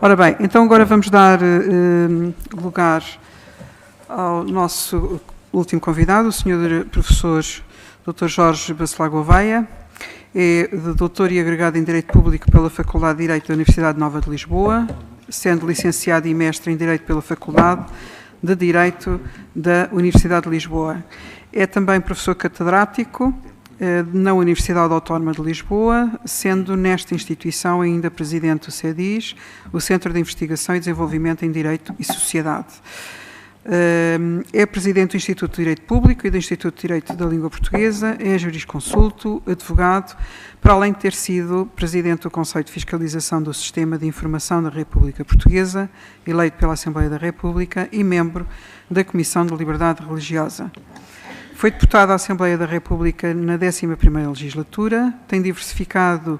Ora bem, então agora vamos dar lugar ao nosso último convidado, o Sr. Professor Dr. Jorge Bacelar Gouveia, é doutor e agregado em Direito Público pela Faculdade de Direito da Universidade Nova de Lisboa, sendo licenciado e mestre em Direito pela Faculdade de Direito da Universidade de Lisboa. É também professor catedrático na Universidade Autónoma de Lisboa, sendo nesta instituição ainda presidente do CEDIS, o Centro de Investigação e Desenvolvimento em Direito e Sociedade. É presidente do Instituto de Direito Público e do Instituto de Direito da Língua Portuguesa, é jurisconsulto, advogado, para além de ter sido presidente do Conselho de Fiscalização do Sistema de Informação da República Portuguesa, eleito pela Assembleia da República e membro da Comissão de Liberdade Religiosa. Foi deputado à Assembleia da República na 11ª legislatura, tem diversificado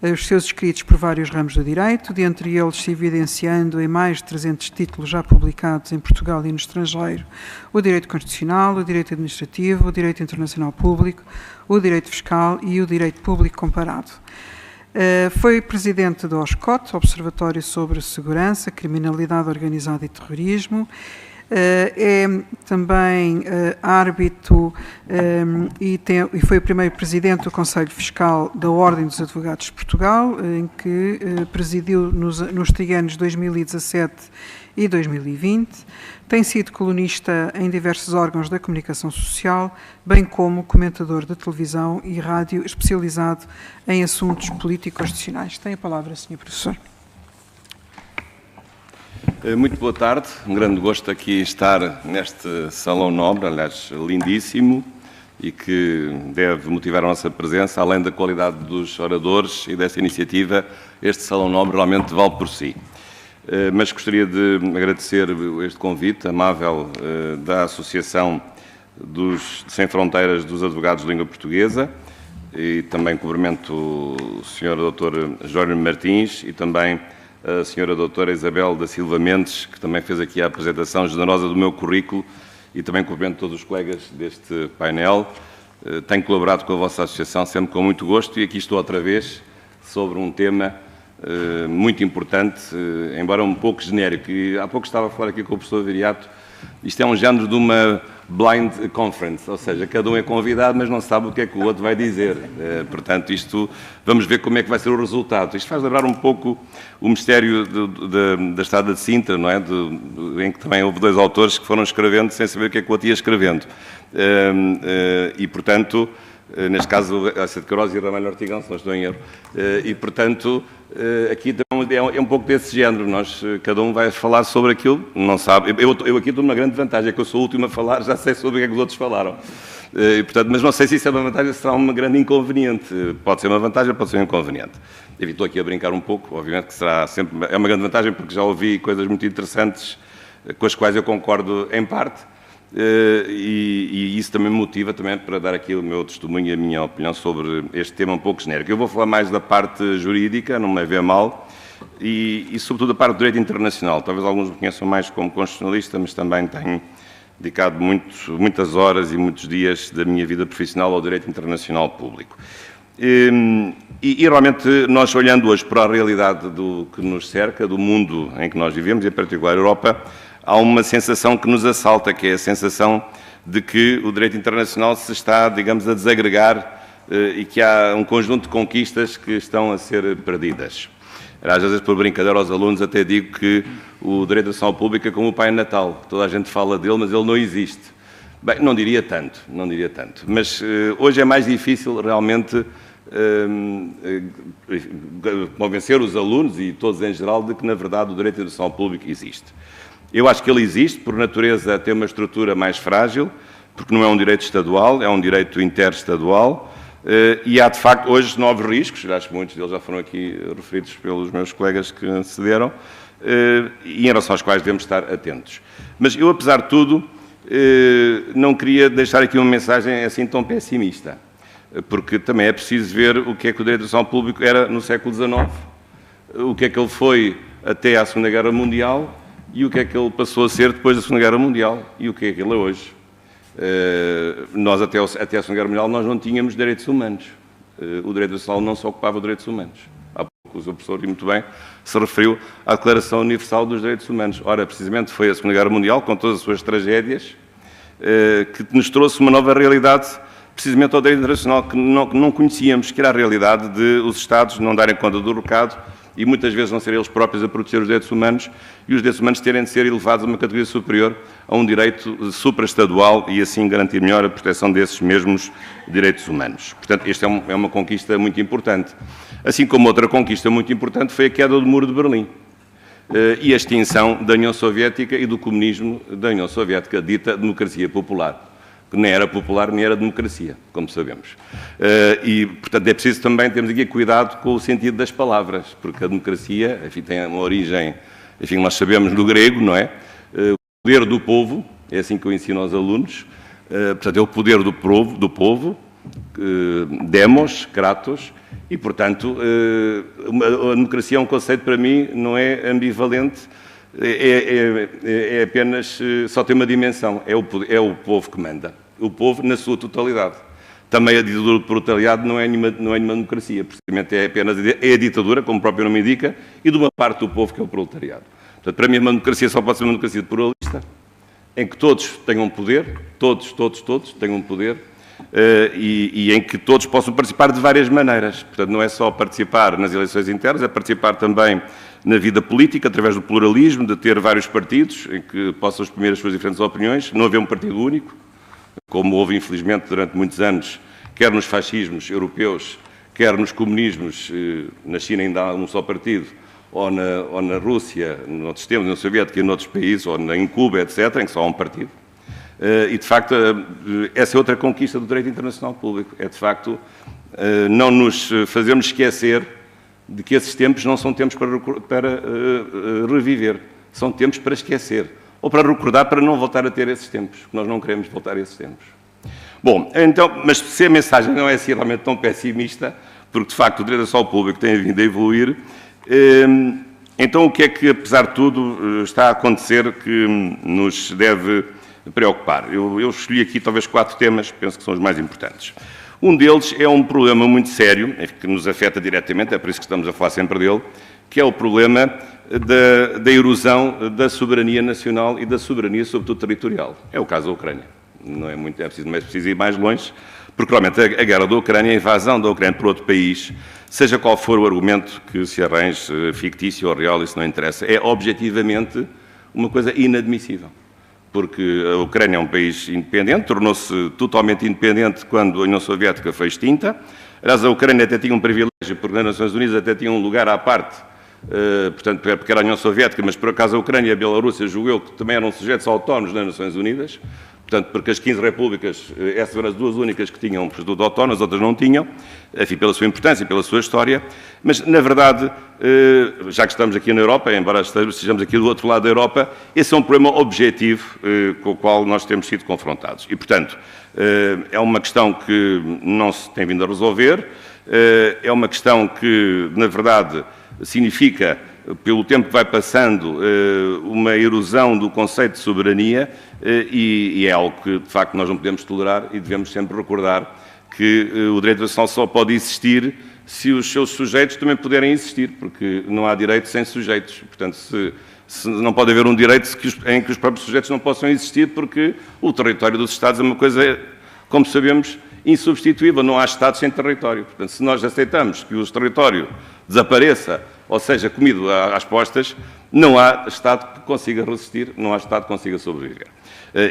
os seus escritos por vários ramos do direito, dentre eles se evidenciando em mais de 300 títulos já publicados em Portugal e no estrangeiro, o direito constitucional, o direito administrativo, o direito internacional público, o direito fiscal e o direito público comparado. Foi presidente do OSCOT, Observatório sobre Segurança, Criminalidade Organizada e Terrorismo. É também árbitro e foi o primeiro presidente do Conselho Fiscal da Ordem dos Advogados de Portugal, em que presidiu nos triênios 2017 e 2020. Tem sido colunista em diversos órgãos da comunicação social, bem como comentador de televisão e rádio especializado em assuntos político-constitucionais. Tem a palavra, Sr. Professor. Muito boa tarde, um grande gosto aqui estar neste salão nobre, aliás, lindíssimo, e que deve motivar a nossa presença, além da qualidade dos oradores e desta iniciativa, este salão nobre realmente vale por si. Mas gostaria de agradecer este convite amável da Associação Sem Fronteiras dos Advogados de Língua Portuguesa, e também cumprimento o Sr. Dr. Jorge Martins e também a Sra. Doutora Isabel da Silva Mendes, que também fez aqui a apresentação generosa do meu currículo, e também cumprimento todos os colegas deste painel. Tenho colaborado com a vossa associação sempre com muito gosto e aqui estou outra vez sobre um tema muito importante, embora um pouco genérico. E há pouco estava a falar aqui com o professor Viriato, isto é um género de uma blind conference, ou seja, cada um é convidado, mas não sabe o que é que o outro vai dizer. Portanto, vamos ver como é que vai ser o resultado. Isto faz lembrar um pouco o mistério da Estrada de Sintra, não é? Em que também houve dois autores que foram escrevendo sem saber o que é que o outro ia escrevendo. E, portanto, neste caso, a de Queiroz e Ramalho Ortigão, se não estou em erro. E, portanto, aqui é um pouco desse género. Cada um vai falar sobre aquilo, não sabe. Eu aqui estou numa grande vantagem, é que eu sou o último a falar, já sei sobre o que é que os outros falaram. E, portanto, mas não sei se isso é uma vantagem, será uma grande inconveniente. Pode ser uma vantagem, pode ser um inconveniente. Eu estou aqui a brincar um pouco, obviamente que será sempre... É uma grande vantagem porque já ouvi coisas muito interessantes com as quais eu concordo em parte. E isso também me motiva também para dar aqui o meu testemunho e a minha opinião sobre este tema um pouco genérico. Eu vou falar mais da parte jurídica, não me levem a mal, e sobretudo da parte do direito internacional. Talvez alguns me conheçam mais como constitucionalista, mas também tenho dedicado muitas horas e muitos dias da minha vida profissional ao direito internacional público. E realmente nós, olhando hoje para a realidade do que nos cerca, do mundo em que nós vivemos, e em particular a Europa, há uma sensação que nos assalta, que é a sensação de que o direito internacional se está, digamos, a desagregar e que há um conjunto de conquistas que estão a ser perdidas. Às vezes, por brincadeira aos alunos, até digo que o direito internacional público é como o Pai Natal. Toda a gente fala dele, mas ele não existe. Bem, não diria tanto. Mas hoje é mais difícil realmente convencer os alunos e todos em geral de que, na verdade, o direito internacional público existe. Eu acho que ele existe, por natureza, tem uma estrutura mais frágil, porque não é um direito estadual, é um direito interestadual, e há, de facto, hoje novos riscos, acho que muitos deles já foram aqui referidos pelos meus colegas que antecederam, e em relação aos quais devemos estar atentos. Mas eu, apesar de tudo, não queria deixar aqui uma mensagem assim tão pessimista, porque também é preciso ver o que é que o direito internacional público era no século XIX, o que é que ele foi até à Segunda Guerra Mundial, e o que é que ele passou a ser depois da Segunda Guerra Mundial e o que é que ele é hoje. Nós, até a Segunda Guerra Mundial, nós não tínhamos direitos humanos. O direito internacional não se ocupava de direitos humanos. Há pouco que o Sr. Professor, e muito bem, se referiu à Declaração Universal dos Direitos Humanos. Ora, precisamente foi a Segunda Guerra Mundial, com todas as suas tragédias, que nos trouxe uma nova realidade, precisamente ao direito internacional, que não conhecíamos, que era a realidade de os Estados não darem conta do recado e muitas vezes não serem eles próprios a proteger os direitos humanos e os direitos humanos terem de ser elevados a uma categoria superior a um direito supraestadual e assim garantir melhor a proteção desses mesmos direitos humanos. Portanto, esta é uma conquista muito importante. Assim como outra conquista muito importante foi a queda do Muro de Berlim e a extinção da União Soviética e do comunismo da União Soviética, dita democracia popular, que nem era popular nem era democracia, como sabemos. E, portanto, é preciso também termos aqui cuidado com o sentido das palavras, porque a democracia, enfim, tem uma origem, enfim, nós sabemos do grego, não é? O poder do povo, é assim que eu ensino aos alunos, portanto, é o poder do povo, demos, kratos, e, portanto, a democracia é um conceito, para mim, não é ambivalente, é apenas, só tem uma dimensão, é o povo que manda. O povo na sua totalidade. Também a ditadura de proletariado não é nenhuma democracia, precisamente é apenas a ditadura, como o próprio nome indica, e de uma parte do povo que é o proletariado. Portanto, para mim, uma democracia só pode ser uma democracia pluralista, em que todos tenham poder, todos tenham poder, e em que todos possam participar de várias maneiras. Portanto, não é só participar nas eleições internas, é participar também na vida política, através do pluralismo, de ter vários partidos em que possam exprimir as suas diferentes opiniões, não haver um partido único, como houve, infelizmente, durante muitos anos, quer nos fascismos europeus, quer nos comunismos, na China ainda há um só partido, ou na Rússia, noutros tempos, na Soviética e noutros países, ou em Cuba, etc., em que só há um partido. E, de facto, essa é outra conquista do direito internacional público. É, de facto, não nos fazermos esquecer de que esses tempos não são tempos para reviver, são tempos para esquecer, ou para recordar, para não voltar a ter esses tempos, que nós não queremos voltar a esses tempos. Bom, então, mas se a mensagem não é assim realmente tão pessimista, porque, de facto, o direito internacional público tem vindo a evoluir, então o que é que, apesar de tudo, está a acontecer que nos deve preocupar? Eu escolhi aqui talvez 4 temas, penso que são os mais importantes. Um deles é um problema muito sério, que nos afeta diretamente, é por isso que estamos a falar sempre dele, que é o problema da erosão da soberania nacional e da soberania, sobretudo, territorial. É o caso da Ucrânia. Não é muito, é preciso ir mais longe, porque, realmente, a guerra da Ucrânia, a invasão da Ucrânia por outro país, seja qual for o argumento que se arranje, fictício ou real, isso não interessa, é objetivamente uma coisa inadmissível. Porque a Ucrânia é um país independente, tornou-se totalmente independente quando a União Soviética foi extinta. Aliás, a Ucrânia até tinha um privilégio, porque nas Nações Unidas até tinha um lugar à parte, portanto, porque era a União Soviética, mas por acaso a Ucrânia e a Bielorrússia, julgo eu, que também eram sujeitos autónomos nas Nações Unidas, portanto, porque as 15 repúblicas, essas eram as duas únicas que tinham estatuto autónomo, as outras não tinham, enfim, pela sua importância e pela sua história, mas, na verdade, já que estamos aqui na Europa, embora estejamos aqui do outro lado da Europa, esse é um problema objetivo com o qual nós temos sido confrontados. E, portanto, é uma questão que não se tem vindo a resolver, é uma questão que, na verdade, significa, pelo tempo que vai passando, uma erosão do conceito de soberania e é algo que, de facto, nós não podemos tolerar e devemos sempre recordar que o direito nacional só pode existir se os seus sujeitos também puderem existir, porque não há direito sem sujeitos. Portanto, se não pode haver um direito em que os próprios sujeitos não possam existir, porque o território dos Estados é uma coisa, como sabemos, insubstituível. Não há Estados sem território. Portanto, se nós aceitamos que o território desapareça ou seja comido às postas, não há Estado que consiga resistir, não há Estado que consiga sobreviver.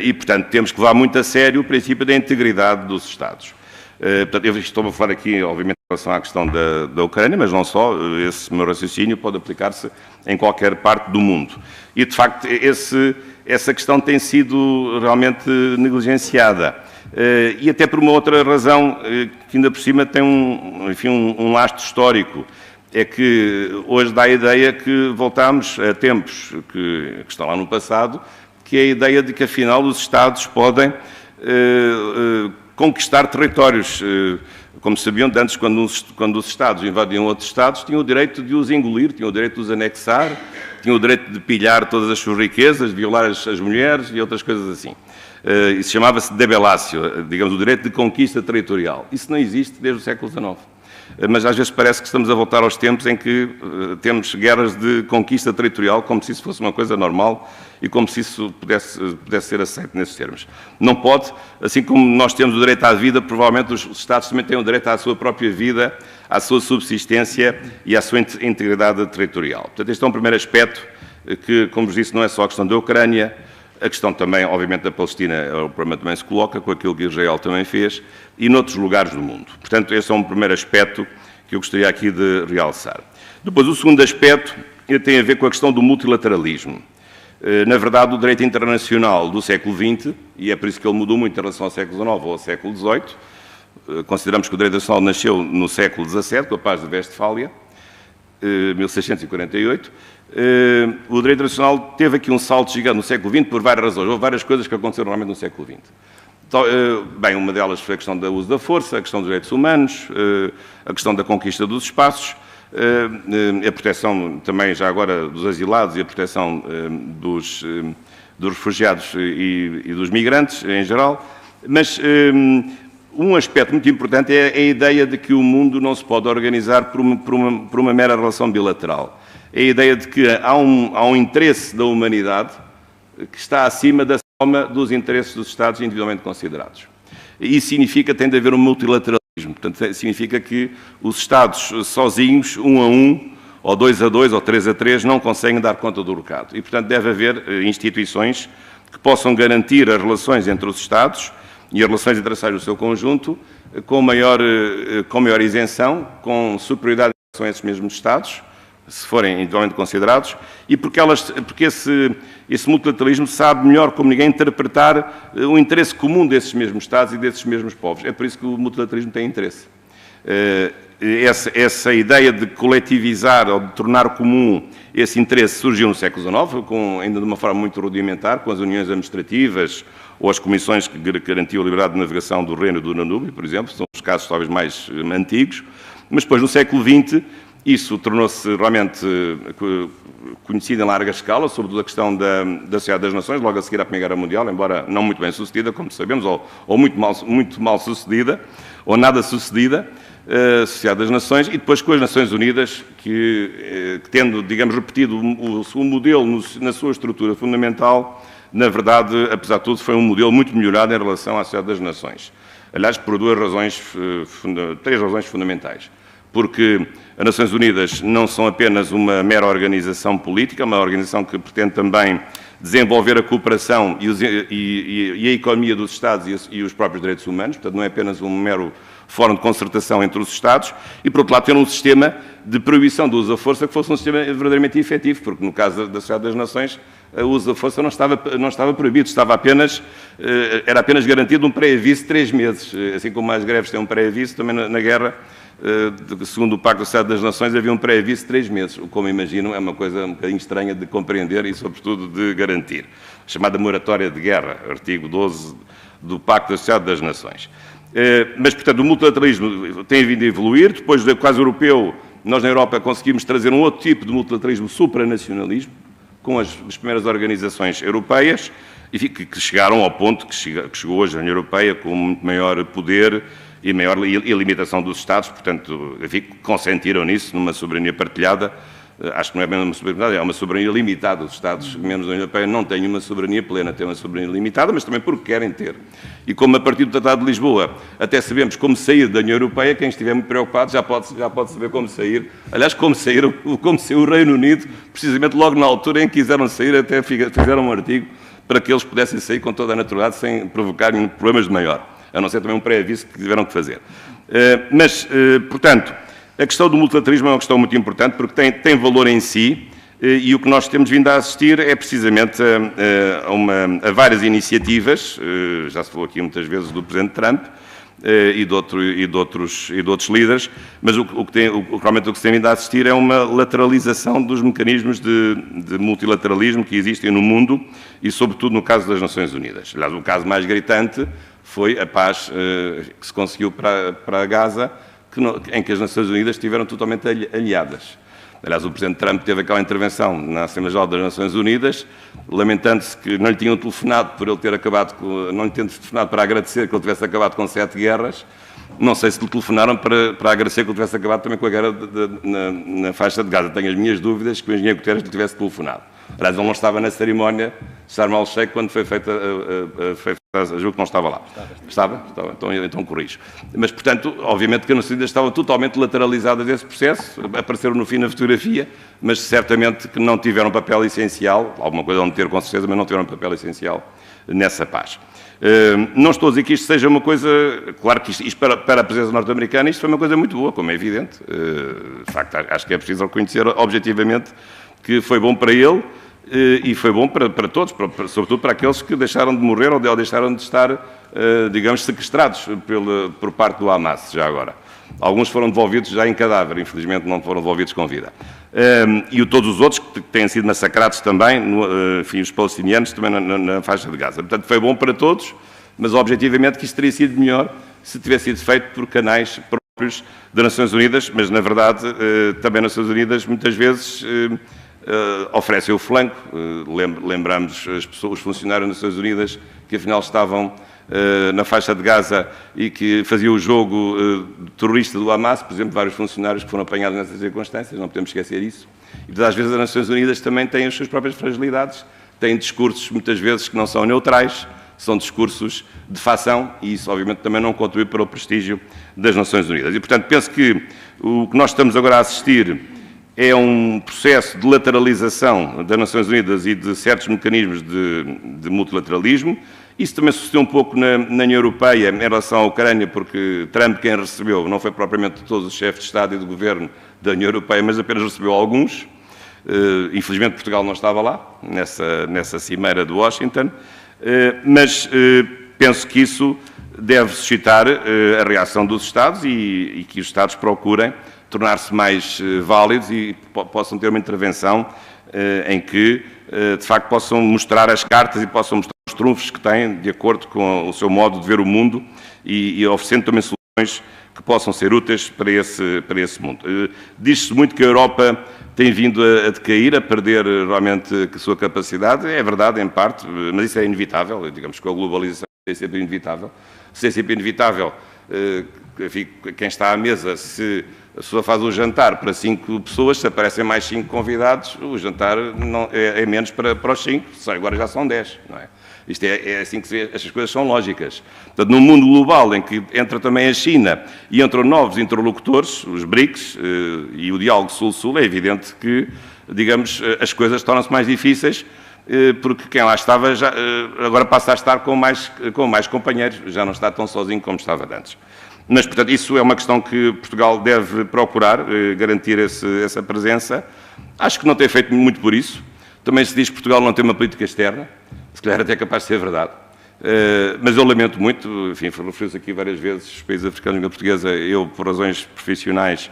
E, portanto, temos que levar muito a sério o princípio da integridade dos Estados. Portanto, eu estou a falar aqui, obviamente, em relação à questão da Ucrânia, mas não só, esse meu raciocínio pode aplicar-se em qualquer parte do mundo. E, de facto, essa questão tem sido realmente negligenciada. E até por uma outra razão, que ainda por cima tem um lastro histórico, é que hoje dá a ideia que voltamos a tempos que estão lá no passado, que é a ideia de que, afinal, os Estados podem conquistar territórios. Como sabiam, antes, quando os Estados invadiam outros Estados, tinham o direito de os engolir, tinham o direito de os anexar, tinham o direito de pilhar todas as suas riquezas, de violar as mulheres e outras coisas assim. Isso chamava-se debelatio, digamos, o direito de conquista territorial. Isso não existe desde o século XIX. mas às vezes parece que estamos a voltar aos tempos em que temos guerras de conquista territorial, como se isso fosse uma coisa normal e como se isso pudesse ser aceito nesses termos. Não pode, assim como nós temos o direito à vida, provavelmente os Estados também têm o direito à sua própria vida, à sua subsistência e à sua integridade territorial. Portanto, este é um primeiro aspecto que, como vos disse, não é só a questão da Ucrânia, a questão também, obviamente, da Palestina, o problema também se coloca com aquilo que Israel também fez, e noutros lugares do mundo. Portanto, esse é um primeiro aspecto que eu gostaria aqui de realçar. Depois, o segundo aspecto tem a ver com a questão do multilateralismo. Na verdade, o direito internacional do século XX, e é por isso que ele mudou muito em relação ao século XIX ou ao século XVIII, consideramos que o direito internacional nasceu no século XVII, com a Paz de Westfália, 1648, o direito internacional teve aqui um salto gigante no século XX por várias razões. Houve várias coisas que aconteceram realmente no século XX. Então, bem, uma delas foi a questão do uso da força, a questão dos direitos humanos, a questão da conquista dos espaços, a proteção também, já agora, dos asilados e a proteção dos refugiados e dos migrantes em geral. Mas um aspecto muito importante é a ideia de que o mundo não se pode organizar por uma mera relação bilateral. É a ideia de que há um interesse da humanidade que está acima da soma dos interesses dos Estados individualmente considerados. E isso significa que tem de haver um multilateralismo. Portanto, significa que os Estados sozinhos, 1 a 1, ou 2 a 2, ou 3 a 3, não conseguem dar conta do recado. E, portanto, deve haver instituições que possam garantir as relações entre os Estados e as relações internacionais do seu conjunto com maior isenção, com superioridade em relação a esses mesmos Estados, se forem individualmente considerados, e porque esse multilateralismo sabe melhor como ninguém interpretar o interesse comum desses mesmos Estados e desses mesmos povos. É por isso que o multilateralismo tem interesse. Essa ideia de coletivizar ou de tornar comum esse interesse surgiu no século XIX, ainda de uma forma muito rudimentar, com as uniões administrativas ou as comissões que garantiam a liberdade de navegação do Reino do Danúbio, por exemplo, são os casos talvez mais antigos, mas depois no século XX isso tornou-se realmente conhecido em larga escala, sobretudo a questão da Sociedade das Nações, logo a seguir à Primeira Guerra Mundial, embora não muito bem sucedida, como sabemos, ou muito mal sucedida, ou nada sucedida, a Sociedade das Nações, e depois com as Nações Unidas, que tendo, digamos, repetido o modelo na sua estrutura fundamental, na verdade, apesar de tudo, foi um modelo muito melhorado em relação à Sociedade das Nações. Aliás, por três razões fundamentais. Porque as Nações Unidas não são apenas uma mera organização política, uma organização que pretende também desenvolver a cooperação e a economia dos Estados e os próprios direitos humanos, portanto não é apenas um mero fórum de concertação entre os Estados, e por outro lado ter um sistema de proibição do uso da força que fosse um sistema verdadeiramente efetivo, porque no caso da Sociedade das Nações o uso da força não estava proibido, era apenas garantido um pré-aviso de 3 meses, assim como as greves têm um pré-aviso, também na guerra, segundo o Pacto da Sociedade das Nações, havia um pré-aviso de 3 meses, como imaginam, é uma coisa um bocadinho estranha de compreender e, sobretudo, de garantir. A chamada moratória de guerra, artigo 12 do Pacto da Sociedade das Nações. Mas, portanto, o multilateralismo tem vindo a evoluir. Depois do quase europeu, nós na Europa conseguimos trazer um outro tipo de multilateralismo, supranacionalismo, com as primeiras organizações europeias, que chegaram ao ponto que chegou hoje a União Europeia com muito maior poder e maior limitação dos Estados, portanto, consentiram nisso, numa soberania partilhada. Acho que não é bem uma soberania, é uma soberania limitada. Os Estados, menos da União Europeia, não têm uma soberania plena, têm uma soberania limitada, mas também porque querem ter. E como a partir do Tratado de Lisboa até sabemos como sair da União Europeia, quem estiver muito preocupado já pode saber como sair. Aliás, como saiu o Reino Unido, precisamente logo na altura em que quiseram sair, até fizeram um artigo para que eles pudessem sair com toda a naturalidade sem provocarem problemas de maior, a não ser também um pré-aviso que tiveram que fazer. Portanto, a questão do multilateralismo é uma questão muito importante porque tem valor em si e o que nós temos vindo a assistir é precisamente a várias iniciativas, já se falou aqui muitas vezes do Presidente Trump e de outros líderes, mas realmente o que se tem vindo a assistir é uma lateralização dos mecanismos de multilateralismo que existem no mundo e, sobretudo, no caso das Nações Unidas. Aliás, o caso mais gritante foi a paz que se conseguiu para Gaza, em que as Nações Unidas estiveram totalmente aliadas. Aliás, o Presidente Trump teve aquela intervenção na Assembleia Geral das Nações Unidas, lamentando-se que não lhe tinham telefonado por ele ter acabado não lhe tinham telefonado para agradecer que ele tivesse acabado com 7 guerras, Não sei se lhe telefonaram para agradecer que eu tivesse acabado também com a guerra na faixa de Gaza. Tenho as minhas dúvidas que o engenheiro Guterres lhe tivesse telefonado. Aliás, ele não estava na cerimónia de Sharm el-Sheikh quando foi feita julgo que não estava lá. Estava? Então corrijo. Mas, portanto, obviamente que as Nações Unidas estavam totalmente lateralizadas desse processo, apareceram no fim na fotografia, mas certamente que não tiveram papel essencial, alguma coisa vão ter com certeza, mas não tiveram papel essencial nessa paz. Não estou a dizer que isto seja uma coisa... Claro que isto para a presença norte-americana, isto foi uma coisa muito boa, como é evidente. De facto, acho que é preciso reconhecer objetivamente que foi bom para ele e foi bom para todos, sobretudo para aqueles que deixaram de morrer ou deixaram de estar, digamos, sequestrados por parte do Hamas, já agora. Alguns foram devolvidos já em cadáver, infelizmente não foram devolvidos com vida. E todos os outros que têm sido massacrados também, enfim, os palestinianos também na faixa de Gaza. Portanto, foi bom para todos, mas objetivamente que isto teria sido melhor se tivesse sido feito por canais próprios das Nações Unidas, mas na verdade também as Nações Unidas muitas vezes oferecem o flanco. Lembramos os funcionários das Nações Unidas que afinal estavam na faixa de Gaza e que faziam o jogo terrorista do Hamas, por exemplo, vários funcionários que foram apanhados nessas circunstâncias, não podemos esquecer isso. E às vezes as Nações Unidas também têm as suas próprias fragilidades, têm discursos muitas vezes que não são neutrais, são discursos de facção e isso obviamente também não contribui para o prestígio das Nações Unidas. E portanto penso que o que nós estamos agora a assistir é um processo de lateralização das Nações Unidas e de certos mecanismos de multilateralismo. Isso também sucedeu um pouco na União Europeia em relação à Ucrânia, porque Trump, quem recebeu, não foi propriamente todos os chefes de Estado e de Governo da União Europeia, mas apenas recebeu alguns. Infelizmente Portugal não estava lá, nessa cimeira de Washington, mas penso que isso deve suscitar a reação dos Estados e que os Estados procurem tornar-se mais válidos e possam ter uma intervenção em que, de facto, possam mostrar as cartas e possam mostrar os trunfos que têm, de acordo com o seu modo de ver o mundo e oferecendo também soluções que possam ser úteis para esse mundo. Diz-se muito que a Europa tem vindo a decair, a perder realmente a sua capacidade. É verdade, em parte, mas isso é inevitável. Digamos que a globalização é sempre inevitável. Se é sempre inevitável, enfim, quem está à mesa, se a pessoa faz o jantar para 5 pessoas, se aparecem mais 5 convidados, o jantar não, é menos para os 5, agora já são 10, não é? Isto é assim que se vê, estas coisas são lógicas. Portanto, num mundo global em que entra também a China e entram novos interlocutores, os BRICS e o diálogo Sul-Sul, é evidente que, digamos, as coisas tornam-se mais difíceis, porque quem lá estava já, agora passa a estar com mais companheiros, já não está tão sozinho como estava antes. Mas, portanto, isso é uma questão que Portugal deve procurar, garantir essa presença. Acho que não tem feito muito por isso. Também se diz que Portugal não tem uma política externa, se calhar até é capaz de ser verdade. Mas eu lamento muito, enfim, referiu-se aqui várias vezes os países africanos e a língua portuguesa. Eu, por razões profissionais,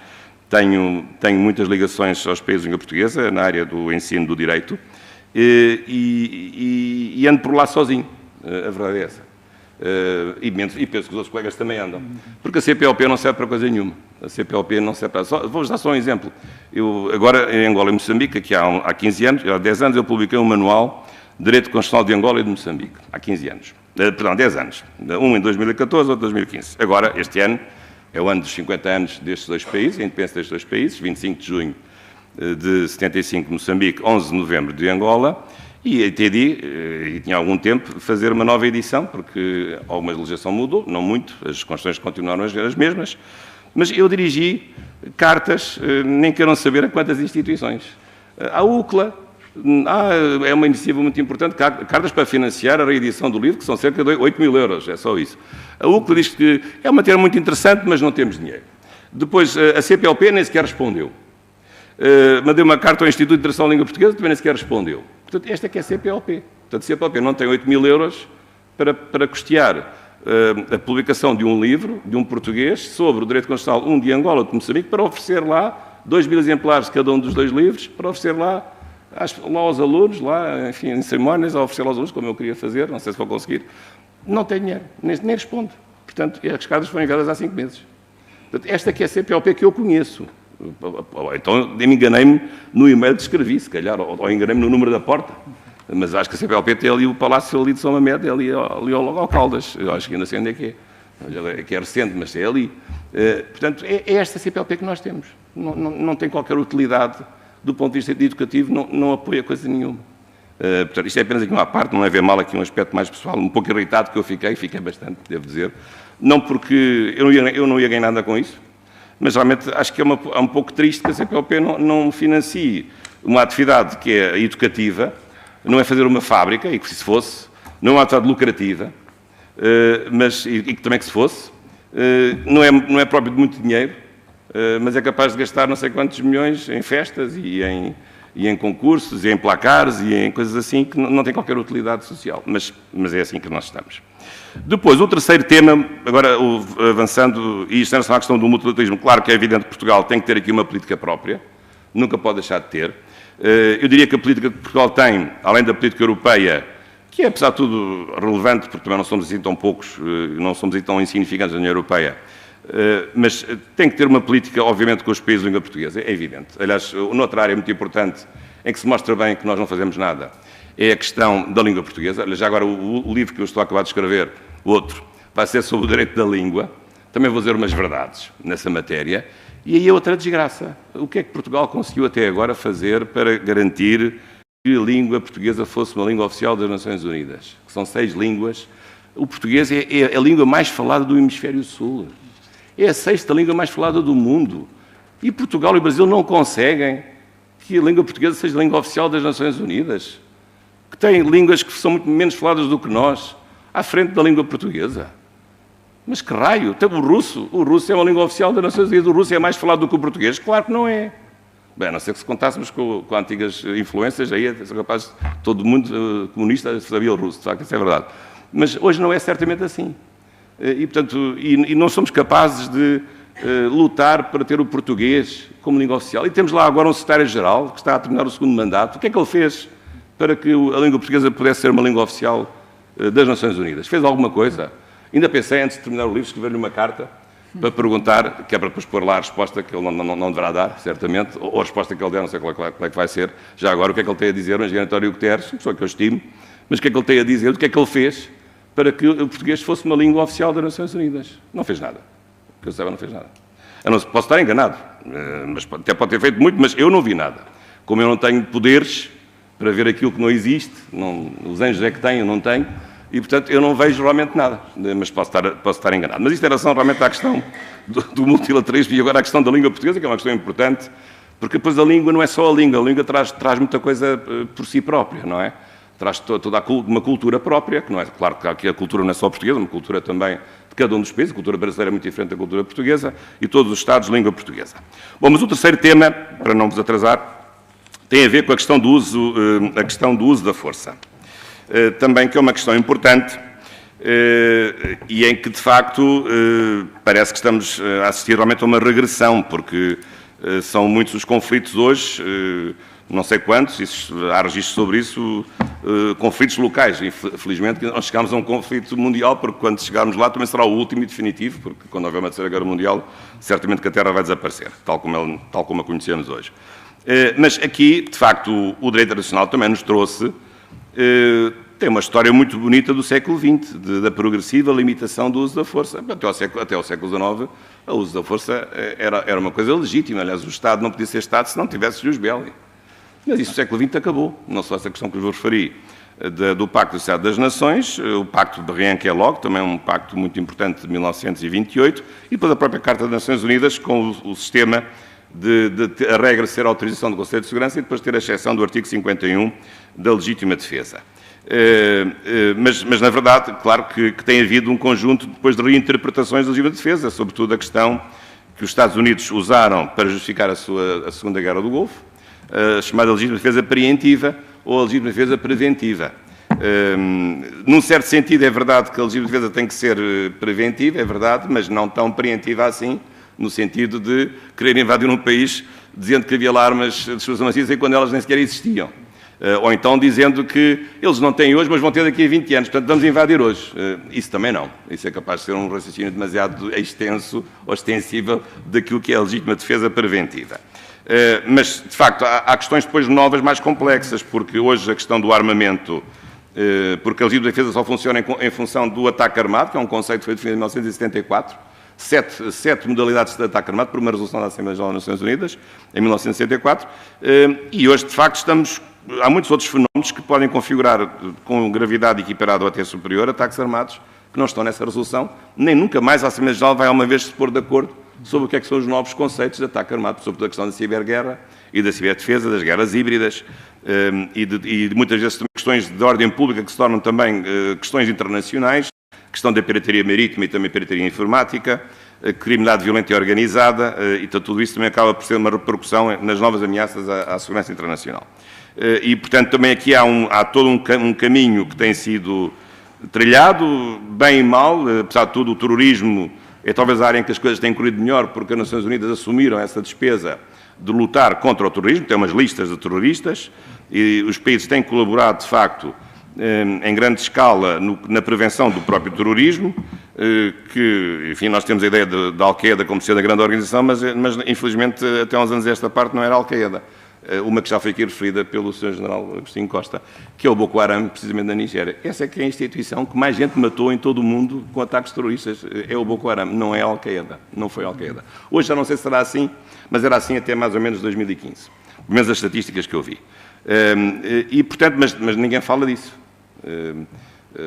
tenho muitas ligações aos países de língua portuguesa, na área do ensino do direito, e ando por lá sozinho, a verdade é essa. E penso que os outros colegas também andam. Porque a CPLP não serve para coisa nenhuma. A CPLP não serve para... Vou-vos dar só um exemplo. Eu, agora, em Angola e Moçambique, aqui há 15 anos, há 10 anos, eu publiquei um manual de Direito Constitucional de Angola e de Moçambique. Há 15 anos. Perdão, 10 anos. Um em 2014, outro em 2015. Agora, este ano, é o ano dos 50 anos destes dois países, a independência destes dois países, 25 de junho de 75 Moçambique, 11 de novembro de Angola, e entendi, e tinha algum tempo, fazer uma nova edição, porque alguma legislação mudou, não muito, as constituições continuaram as mesmas, mas eu dirigi cartas, nem queiram saber a quantas instituições. A UCLA, é uma iniciativa muito importante, cartas para financiar a reedição do livro, que são cerca de 8 mil euros, é só isso. A UCLA diz que é uma matéria muito interessante, mas não temos dinheiro. Depois, a CPLP nem sequer respondeu. Mandei uma carta ao Instituto de Internacional de Língua Portuguesa, também nem sequer respondeu. Portanto, esta é que é a CPLP. Portanto, a CPLP não tem 8 mil euros para custear a publicação de um livro, de um português, sobre o direito constitucional, um de Angola, outro de Moçambique, para oferecer lá 2 mil exemplares de cada um dos dois livros, para oferecer lá aos alunos, lá, enfim, em cerimónias, a oferecer aos alunos, como eu queria fazer, não sei se vou conseguir. Não tem dinheiro, nem responde. Portanto, as cartas foram enviadas há 5 meses. Portanto, esta que é a CPLP que eu conheço. Então, me enganei-me no e-mail que escrevi, se calhar, ou enganei-me no número da porta. Mas acho que a CPLP tem ali o Palácio ali de São Mamed, ali ao Caldas. Eu acho que ainda sei onde é que é. que é recente, mas é ali. Portanto, é esta CPLP que nós temos. Não tem qualquer utilidade do ponto de vista educativo, não apoia coisa nenhuma. Portanto, isto é apenas aqui uma parte, não é ver mal aqui um aspecto mais pessoal, um pouco irritado que eu fiquei bastante, devo dizer. Não porque eu não ia ganhar nada com isso, mas realmente acho que é um pouco triste que a CPLP não financie uma atividade que é educativa, não é fazer uma fábrica, e que se fosse, não é uma atividade lucrativa, e que também que se fosse, não é próprio de muito dinheiro, mas é capaz de gastar não sei quantos milhões em festas e em concursos, e em placares, e em coisas assim que não têm qualquer utilidade social. Mas é assim que nós estamos. Depois, o terceiro tema, agora avançando, e isto em relação à questão do multilateralismo, claro que é evidente que Portugal tem que ter aqui uma política própria, nunca pode deixar de ter. Eu diria que a política que Portugal tem, além da política europeia, que é, apesar de tudo, relevante, porque também não somos assim tão poucos, não somos assim tão insignificantes na União Europeia, mas tem que ter uma política, obviamente, com os países de língua portuguesa, é evidente. Aliás, noutra área muito importante, em que se mostra bem que nós não fazemos nada, é a questão da língua portuguesa. Já agora, o livro que eu estou a acabar de escrever, o outro, vai ser sobre o direito da língua. Também vou dizer umas verdades nessa matéria. E aí é outra desgraça. O que é que Portugal conseguiu até agora fazer para garantir que a língua portuguesa fosse uma língua oficial das Nações Unidas? Que são 6 línguas. O português é a língua mais falada do Hemisfério Sul. É a 6ª língua mais falada do mundo. E Portugal e o Brasil não conseguem que a língua portuguesa seja a língua oficial das Nações Unidas, que têm línguas que são muito menos faladas do que nós, à frente da língua portuguesa. Mas que raio? Tem o russo é uma língua oficial das Nações Unidas, o russo é mais falado do que o português? Claro que não é. Bem, a não ser que se contássemos com antigas influências, aí é capaz de todo mundo comunista sabia o russo, de facto, isso é verdade. Mas hoje não é certamente assim. E, portanto, não somos capazes de lutar para ter o português como língua oficial. E temos lá agora um secretário-geral que está a terminar o 2º mandato. O que é que ele fez para que a língua portuguesa pudesse ser uma língua oficial das Nações Unidas? Fez alguma coisa? Ainda pensei, antes de terminar o livro, escrever-lhe uma carta para perguntar, que é para depois pôr lá a resposta que ele não deverá dar, certamente, ou a resposta que ele der, não sei qual é que vai ser. Já agora, o que é que ele tem a dizer, o engenheiro António Guterres, pessoa que eu estimo, mas o que é que ele tem a dizer, o que é que ele fez para que o português fosse uma língua oficial das Nações Unidas? Não fez nada. Que eu saiba, não fez nada. Eu não posso estar enganado, mas até pode ter feito muito, mas eu não vi nada. Como eu não tenho poderes para ver aquilo que não existe, os anjos é que têm, eu não tenho, e, portanto, eu não vejo realmente nada, mas posso estar enganado. Mas isto em relação realmente à questão do multilateralismo e agora à questão da língua portuguesa, que é uma questão importante, porque depois a língua não é só a língua traz muita coisa por si própria, não é? Traz toda uma cultura própria, que não é, claro que a cultura não é só portuguesa, uma cultura também de cada um dos países, a cultura brasileira é muito diferente da cultura portuguesa, e todos os Estados, língua portuguesa. Bom, mas o terceiro tema, para não vos atrasar, tem a ver com a questão do uso da força. Também que é uma questão importante e em que, de facto, parece que estamos a assistir realmente a uma regressão, porque são muitos os conflitos hoje, não sei quantos, há registros sobre isso, conflitos locais. Infelizmente, nós chegámos a um conflito mundial, porque quando chegarmos lá também será o último e definitivo, porque quando houver uma terceira guerra mundial, certamente que a Terra vai desaparecer, tal como a conhecemos hoje. Mas aqui, de facto, o direito internacional também nos trouxe, tem uma história muito bonita do século XX, da progressiva limitação do uso da força. Até ao século XIX, o uso da força era uma coisa legítima. Aliás, o Estado não podia ser Estado se não tivesse jus belli. Mas isso no século XX acabou. Não só essa questão que eu vos referi do Pacto do Estado das Nações, o Pacto de Rien-Kellogg, também um pacto muito importante de 1928, e depois a própria Carta das Nações Unidas com o sistema de a regra ser a autorização do Conselho de Segurança e depois ter a exceção do artigo 51 da legítima defesa. Mas, na verdade, claro que tem havido um conjunto depois de reinterpretações da legítima defesa, sobretudo a questão que os Estados Unidos usaram para justificar a Segunda Guerra do Golfo, a chamada legítima defesa preventiva ou a legítima defesa preventiva. Num certo sentido, é verdade que a legítima defesa tem que ser preventiva, é verdade, mas não tão preventiva assim, no sentido de querer invadir um país dizendo que havia lá armas de destruição maciça quando elas nem sequer existiam. Ou então dizendo que eles não têm hoje, mas vão ter daqui a 20 anos, portanto vamos invadir hoje. Isso também não. Isso é capaz de ser um raciocínio demasiado extenso ou extensível daquilo que é a legítima defesa preventiva. Mas, de facto, há questões depois novas mais complexas, porque hoje a questão do armamento porque a legítima defesa só funciona em função do ataque armado, que é um conceito que foi definido em 1974, sete modalidades de ataque armado, por uma resolução da Assembleia Geral das Nações Unidas, em 1964, e hoje, de facto, há muitos outros fenómenos que podem configurar com gravidade equiparada ou até superior ataques armados que não estão nessa resolução, nem nunca mais a Assembleia Geral vai uma vez se pôr de acordo sobre o que é que são os novos conceitos de ataque armado, sobre a questão da ciberguerra e da ciberdefesa, das guerras híbridas, e muitas vezes também questões de ordem pública que se tornam também questões internacionais, questão da pirataria marítima e também pirataria informática, criminalidade violenta e organizada, e tudo isso também acaba por ser uma repercussão nas novas ameaças à segurança internacional. E, portanto, também aqui há todo um caminho que tem sido trilhado, bem e mal, apesar de tudo, o terrorismo é talvez a área em que as coisas têm corrido melhor, porque as Nações Unidas assumiram essa despesa de lutar contra o terrorismo, tem umas listas de terroristas, e os países têm colaborado, de facto, em grande escala na prevenção do próprio terrorismo, que, enfim, nós temos a ideia da Al-Qaeda como sendo a grande organização, mas infelizmente, até há uns anos esta parte não era Al-Qaeda. Uma que já foi aqui referida pelo Sr. General Agostinho Costa, que é o Boko Haram, precisamente na Nigéria. Essa é que é a instituição que mais gente matou em todo o mundo com ataques terroristas. É o Boko Haram, não é a Al-Qaeda. Não foi a Al-Qaeda. Hoje já não sei se será assim, mas era assim até mais ou menos 2015. Pelo menos as estatísticas que eu vi. E, portanto, mas ninguém fala disso.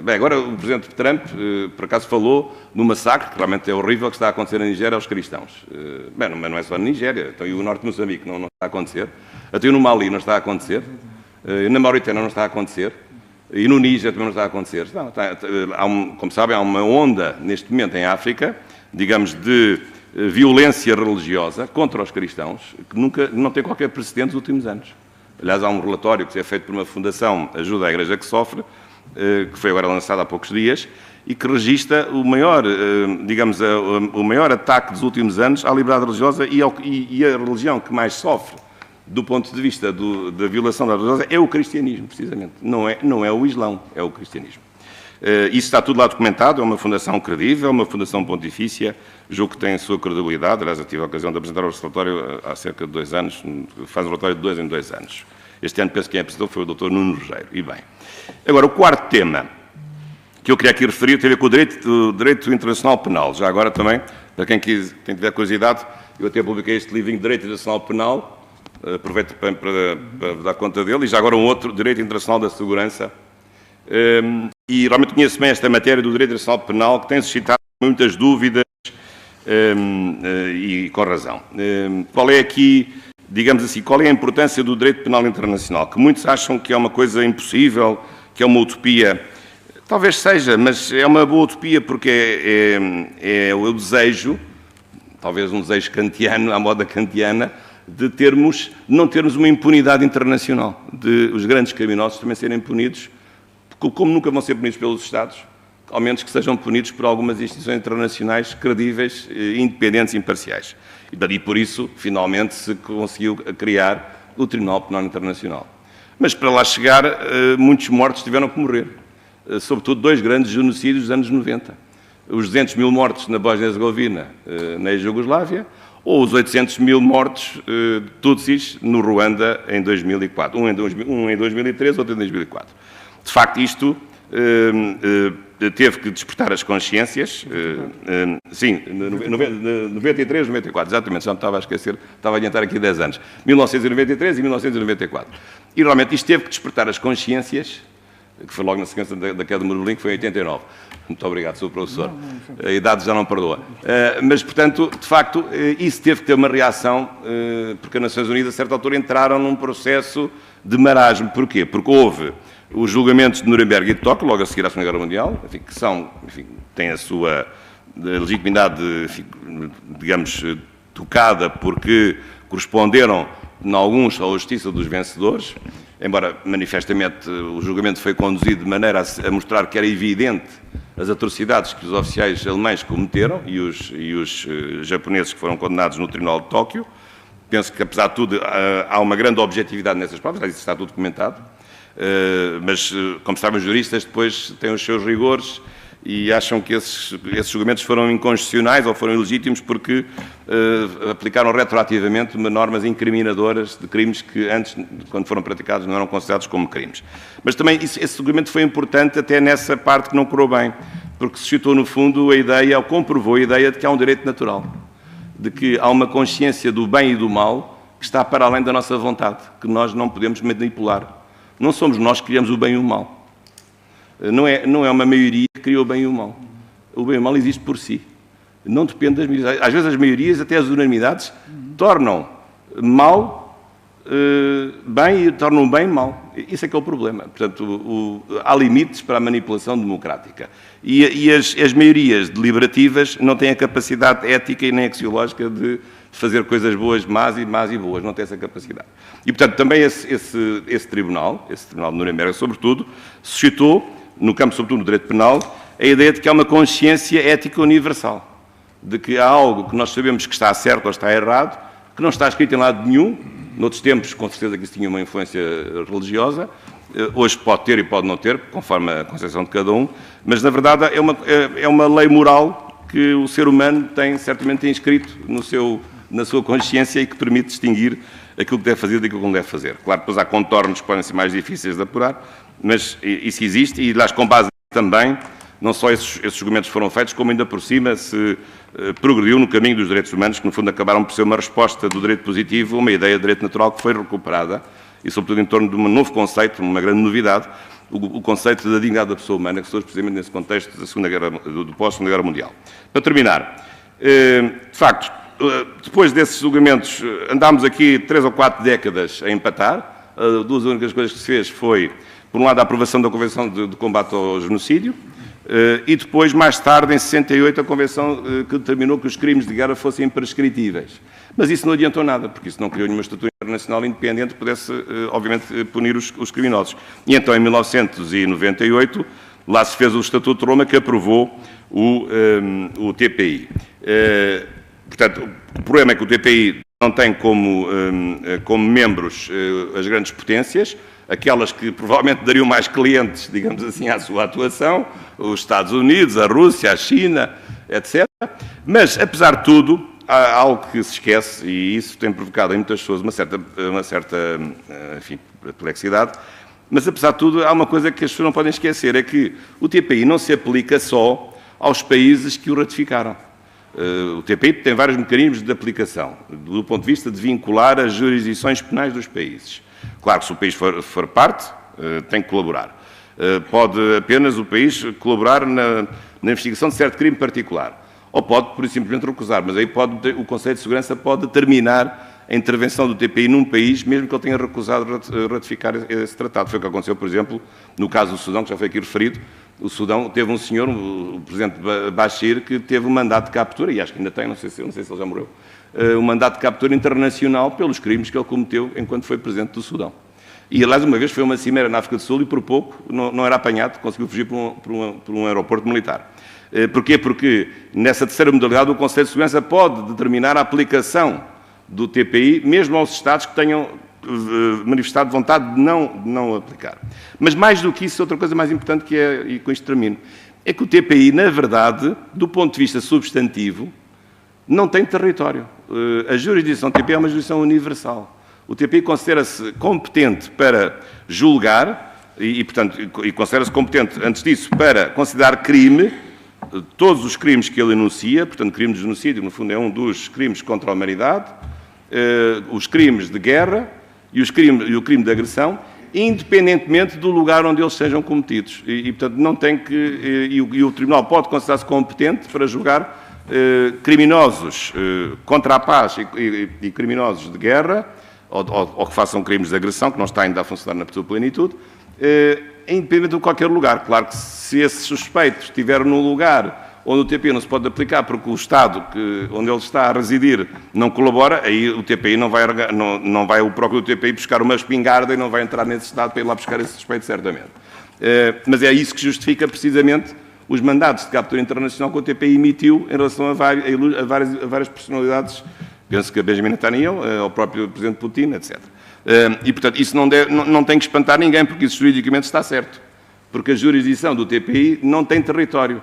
Bem, agora o Presidente Trump, por acaso, falou no massacre, que realmente é horrível, que está a acontecer na Nigéria aos cristãos. Bem, mas não é só na Nigéria, então, e o norte de Moçambique não está a acontecer, até no Mali não está a acontecer, na Mauritânia não está a acontecer, e no Níger também não está a acontecer. Como sabem, há uma onda, neste momento, em África, digamos, de violência religiosa contra os cristãos, que não tem qualquer precedente nos últimos anos. Aliás, há um relatório que é feito por uma fundação, Ajuda à Igreja que Sofre, que foi agora lançado há poucos dias, e que registra o maior, digamos, o maior ataque dos últimos anos à liberdade religiosa, e a religião que mais sofre do ponto de vista da violação da religiosa é o cristianismo, precisamente. Não é o Islão, é o cristianismo. Isso está tudo lá documentado, é uma fundação credível, é uma fundação pontifícia, julgo que tem a sua credibilidade. Aliás, eu tive a ocasião de apresentar o relatório há cerca de 2 anos, faz um relatório de 2 em 2 anos. Este ano penso que quem apresentou foi o Dr. Nuno Rogério. E bem, agora o quarto tema que eu queria aqui referir tem a ver com o direito internacional penal. Já agora também, para quem tiver curiosidade, eu até publiquei este livrinho de Direito Internacional Penal, aproveito para dar conta dele, e já agora um outro, Direito Internacional da Segurança. E realmente conheço bem esta matéria do Direito Internacional Penal, que tem suscitado muitas dúvidas, e com razão. Qual é aqui, digamos assim, qual é a importância do direito penal internacional? Que muitos acham que é uma coisa impossível, que é uma utopia. Talvez seja, mas é uma boa utopia porque é o desejo, talvez um desejo kantiano, à moda kantiana, de não termos uma impunidade internacional, de os grandes criminosos também serem punidos, como nunca vão ser punidos pelos Estados, ao menos que sejam punidos por algumas instituições internacionais credíveis, independentes e imparciais. E por isso, finalmente, se conseguiu criar o Tribunal Penal Internacional. Mas para lá chegar, muitos mortos tiveram que morrer. Sobretudo 2 grandes genocídios dos anos 90. Os 200 mil mortos na Bósnia-Herzegovina, na Jugoslávia, ou os 800 mil mortos tutsis no Ruanda em 2004. Um em 2013, outro em 2004. De facto, isto teve que despertar as consciências. Sim, 93, 94, exatamente, já me estava a esquecer, estava a adiantar aqui 10 anos. 1993 e 1994. E realmente isto teve que despertar as consciências, que foi logo na sequência da queda do Muro de Berlim, que foi em 89. Muito obrigado, Sr. Professor. A idade já não perdoa. Mas, portanto, de facto, isso teve que ter uma reação, porque as Nações Unidas, a certa altura, entraram num processo de marasmo. Porquê? Porque houve os julgamentos de Nuremberg e de Tóquio, logo a seguir à Segunda Guerra Mundial, enfim, que têm a sua legitimidade, digamos, tocada, porque corresponderam, em alguns, à justiça dos vencedores, embora manifestamente o julgamento foi conduzido de maneira a mostrar que era evidente as atrocidades que os oficiais alemães cometeram e os japoneses que foram condenados no Tribunal de Tóquio. Penso que, apesar de tudo, há uma grande objetividade nessas provas, isso está tudo documentado, mas, como sabem os juristas, depois têm os seus rigores e acham que esses julgamentos foram inconstitucionais ou foram ilegítimos porque aplicaram retroativamente normas incriminadoras de crimes que antes, quando foram praticados, não eram considerados como crimes. Mas também esse julgamento foi importante até nessa parte que não correu bem, porque suscitou, no fundo, a ideia, ou comprovou a ideia de que há um direito natural, de que há uma consciência do bem e do mal que está para além da nossa vontade, que nós não podemos manipular. Não somos nós que criamos o bem e o mal. Não é uma maioria que cria o bem e o mal. O bem e o mal existe por si. Não depende das maiorias. Às vezes as maiorias, até as unanimidades, tornam mal bem e tornam bem mal. Isso é que é o problema. Portanto, há limites para a manipulação democrática. E as maiorias deliberativas não têm a capacidade ética e nem axiológica de fazer coisas boas, más e boas. Não têm essa capacidade. E, portanto, também esse tribunal de Nuremberg, sobretudo, suscitou, no campo, sobretudo, do direito penal, a ideia de que há uma consciência ética universal, de que há algo que nós sabemos que está certo ou está errado, que não está escrito em lado nenhum. Noutros tempos, com certeza que isso tinha uma influência religiosa, hoje pode ter e pode não ter, conforme a concepção de cada um, mas, na verdade, é uma lei moral que o ser humano certamente inscrito na sua consciência e que permite distinguir aquilo que deve fazer daquilo que não deve fazer. Claro, depois há contornos que podem ser mais difíceis de apurar, mas isso existe e, aliás, com base também, não só esses julgamentos foram feitos, como ainda por cima se progrediu no caminho dos direitos humanos, que no fundo acabaram por ser uma resposta do direito positivo, uma ideia de direito natural que foi recuperada, e sobretudo em torno de um novo conceito, uma grande novidade, o conceito da dignidade da pessoa humana, que surge precisamente nesse contexto do pós-Segunda Guerra Mundial. Para terminar, de facto, depois desses julgamentos, andámos aqui 3 ou 4 décadas a empatar. Duas únicas coisas que se fez foi, por um lado, a aprovação da Convenção de Combate ao Genocídio, e depois, mais tarde, em 68, a Convenção que determinou que os crimes de guerra fossem imprescritíveis. Mas isso não adiantou nada, porque isso não criou nenhuma estrutura internacional independente que pudesse, obviamente, punir os criminosos. E então, em 1998, lá se fez o Estatuto de Roma, que aprovou o TPI. Portanto, o problema é que o TPI não tem como membros as grandes potências, aquelas que provavelmente dariam mais clientes, digamos assim, à sua atuação, os Estados Unidos, a Rússia, a China, etc. Mas, apesar de tudo, há algo que se esquece, e isso tem provocado em muitas pessoas uma certa enfim, perplexidade, mas, apesar de tudo, há uma coisa que as pessoas não podem esquecer, é que o TPI não se aplica só aos países que o ratificaram. O TPI tem vários mecanismos de aplicação, do ponto de vista de vincular as jurisdições penais dos países. Claro que se o país for parte, tem que colaborar. Pode apenas o país colaborar na investigação de certo crime particular. Ou pode, por simplesmente, recusar. Mas aí o Conselho de Segurança pode determinar a intervenção do TPI num país, mesmo que ele tenha recusado ratificar esse tratado. Foi o que aconteceu, por exemplo, no caso do Sudão, que já foi aqui referido. O Sudão teve um senhor, o presidente Bashir, que teve um mandato de captura, e acho que ainda tem, não sei se ele já morreu, um mandato de captura internacional pelos crimes que ele cometeu enquanto foi presidente do Sudão. E, aliás, uma vez foi uma cimeira na África do Sul e, por pouco, não era apanhado, conseguiu fugir por um aeroporto militar. Porquê? Porque, nessa terceira modalidade, o Conselho de Segurança pode determinar a aplicação do TPI, mesmo aos Estados que tenham manifestado vontade de não aplicar. Mas, mais do que isso, outra coisa mais importante que é, e com isto termino, é que o TPI, na verdade, do ponto de vista substantivo, não tem território. A jurisdição do TPI é uma jurisdição universal. O TPI considera-se competente para julgar e portanto, considera-se competente, antes disso, para considerar crime todos os crimes que ele enuncia, portanto, crime de genocídio, no fundo, é um dos crimes contra a humanidade, os crimes de guerra e o crime de agressão, independentemente do lugar onde eles sejam cometidos. Portanto, não tem que... E o Tribunal pode considerar-se competente para julgar criminosos contra a paz e criminosos de guerra, ou que façam crimes de agressão, que não está ainda a funcionar na sua plenitude, independente de qualquer lugar. Claro que se esse suspeito estiver num lugar onde o TPI não se pode aplicar porque o Estado onde ele está a residir não colabora, aí o TPI não vai o próprio TPI buscar uma espingarda e não vai entrar nesse Estado para ir lá buscar esse suspeito, certamente. Mas é isso que justifica precisamente os mandatos de captura internacional que o TPI emitiu em relação a várias personalidades, penso que a Benjamin Netanyahu, ao próprio Presidente Putin, etc. E, portanto, isso não tem que espantar ninguém, porque isso juridicamente está certo. Porque a jurisdição do TPI não tem território.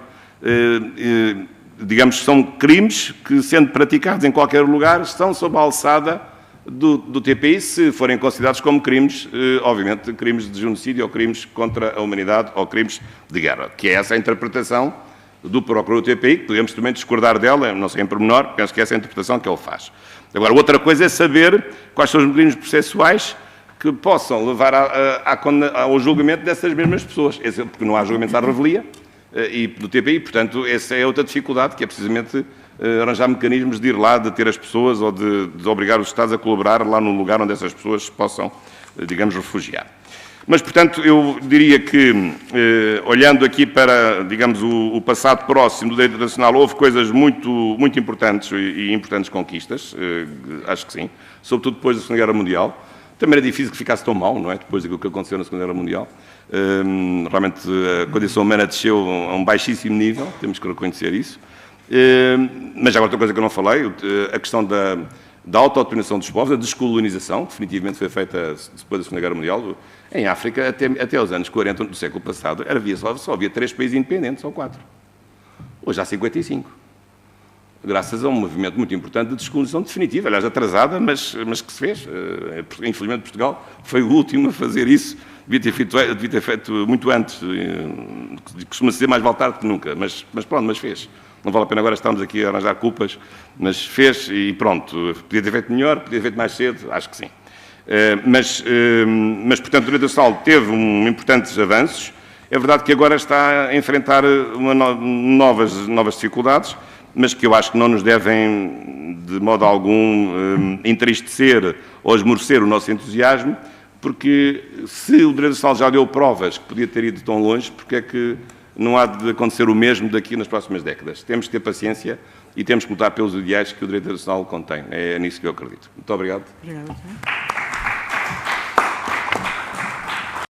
digamos que são crimes que, sendo praticados em qualquer lugar, estão sob a alçada do TPI, se forem considerados como crimes, obviamente, crimes de genocídio ou crimes contra a humanidade ou crimes de guerra, que é essa a interpretação do procurador do TPI, que podemos também discordar dela, não sei em pormenor, penso que essa é a interpretação que ele faz. Agora, outra coisa é saber quais são os mecanismos processuais que possam levar ao julgamento dessas mesmas pessoas, porque não há julgamento à revelia e do TPI, portanto, essa é outra dificuldade, que é precisamente arranjar mecanismos de ir lá, de ter as pessoas ou de obrigar os Estados a colaborar lá no lugar onde essas pessoas se possam, digamos, refugiar. Mas, portanto, eu diria que, olhando aqui para, digamos, o passado próximo do direito internacional, houve coisas muito importantes e importantes conquistas, acho que sim, sobretudo depois da Segunda Guerra Mundial. Também era difícil que ficasse tão mal, não é? Depois daquilo que aconteceu na Segunda Guerra Mundial. Realmente a condição humana desceu a um baixíssimo nível, temos que reconhecer isso. Mas agora outra coisa que eu não falei, a questão da autodeterminação dos povos, a descolonização, definitivamente foi feita depois da Segunda Guerra Mundial. Em África, até os anos 40 do século passado, só havia 3 países independentes, ou 4. Hoje há 55. Graças a um movimento muito importante de descolonização definitiva, aliás, atrasada, mas que se fez. Infelizmente, Portugal foi o último a fazer isso. Devia ter feito muito antes. Costuma-se dizer mais vale tarde que nunca, mas pronto, mas fez. Não vale a pena agora estarmos aqui a arranjar culpas, mas fez e pronto. Podia ter feito melhor, podia ter feito mais cedo, acho que sim. Mas, portanto, o direito internacional teve importantes avanços. É verdade que agora está a enfrentar novas dificuldades, mas que eu acho que não nos devem, de modo algum, entristecer ou esmorecer o nosso entusiasmo, porque se o direito internacional já deu provas que podia ter ido tão longe, porque é que não há de acontecer o mesmo daqui nas próximas décadas? Temos que ter paciência e temos que lutar pelos ideais que o direito internacional contém. É nisso que eu acredito. Muito obrigado. Obrigada.